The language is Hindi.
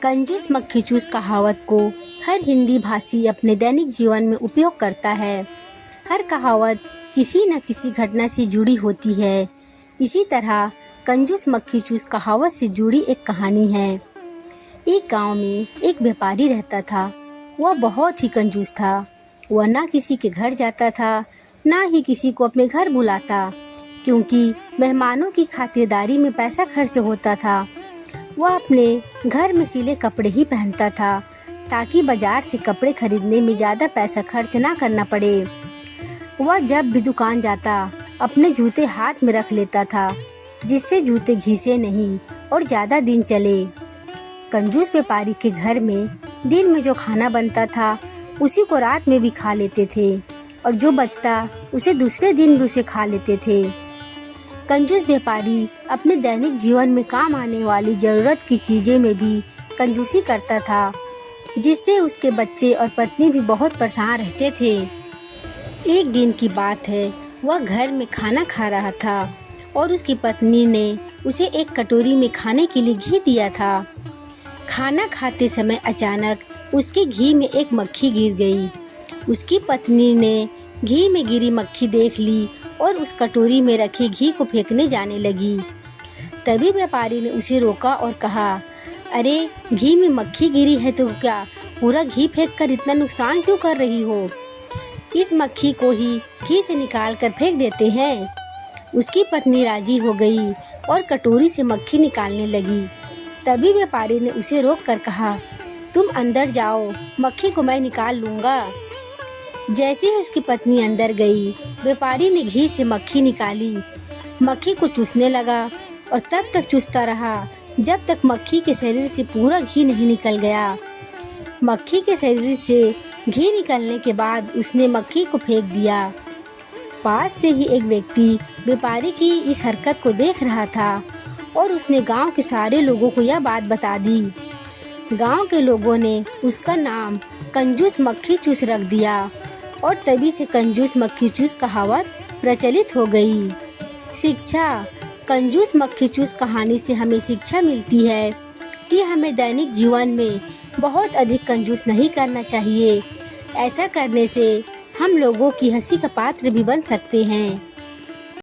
कंजूस मक्खी चूस कहावत को हर हिंदी भाषी अपने दैनिक जीवन में उपयोग करता है। हर कहावत किसी न किसी घटना से जुड़ी होती है। इसी तरह कंजूस मक्खी चूस कहावत से जुड़ी एक कहानी है। एक गांव में एक व्यापारी रहता था। वह बहुत ही कंजूस था। वह ना किसी के घर जाता था, ना ही किसी को अपने घर बुलाता, क्योंकि मेहमानों की खातिरदारी में पैसा खर्च होता था। वह अपने घर में सिले कपड़े ही पहनता था, ताकि बाजार से कपड़े खरीदने में ज़्यादा पैसा खर्च ना करना पड़े। वह जब भी दुकान जाता, अपने जूते हाथ में रख लेता था, जिससे जूते घिसे नहीं और ज़्यादा दिन चले। कंजूस व्यापारी के घर में दिन में जो खाना बनता था, उसी को रात में भी खा लेते थे, और जो बचता उसे दूसरे दिन भी उसे खा लेते थे। कंजूस व्यापारी अपने दैनिक जीवन में काम आने वाली ज़रूरत की चीज़ें में भी कंजूसी करता था, जिससे उसके बच्चे और पत्नी भी बहुत परेशान रहते थे। एक दिन की बात है, वह घर में खाना खा रहा था और उसकी पत्नी ने उसे एक कटोरी में खाने के लिए घी दिया था। खाना खाते समय अचानक उसके घी में एक मक्खी गिर गई। उसकी पत्नी ने घी में गिरी मक्खी देख ली और उस कटोरी में रखे घी को फेंकने जाने लगी। तभी व्यापारी ने उसे रोका और कहा, अरे, घी में मक्खी गिरी है तो क्या पूरा घी फेंककर इतना नुकसान क्यों कर रही हो? इस मक्खी को ही घी से निकाल कर फेंक देते हैं। उसकी पत्नी राजी हो गई और कटोरी से मक्खी निकालने लगी। तभी व्यापारी ने उसे रोक कर कहा, तुम अंदर जाओ, मक्खी को मैं निकाल लूँगा। जैसे ही उसकी पत्नी अंदर गई, व्यापारी ने घी से मक्खी निकाली, मक्खी को चूसने लगा और तब तक चूसता रहा जब तक मक्खी के शरीर से पूरा घी नहीं निकल गया। मक्खी के शरीर से घी निकलने के बाद उसने मक्खी को फेंक दिया। पास से ही एक व्यक्ति व्यापारी की इस हरकत को देख रहा था और उसने गांव के सारे लोगों को यह बात बता दी। गांव के लोगों ने उसका नाम कंजूस मक्खी चूस रख दिया और तभी से कंजूस मक्खी चूस कहावत प्रचलित हो गई। शिक्षा। कंजूस मक्खी चूस कहानी से हमें शिक्षा मिलती है कि हमें दैनिक जीवन में बहुत अधिक कंजूस नहीं करना चाहिए। ऐसा करने से हम लोगों की हंसी का पात्र भी बन सकते हैं।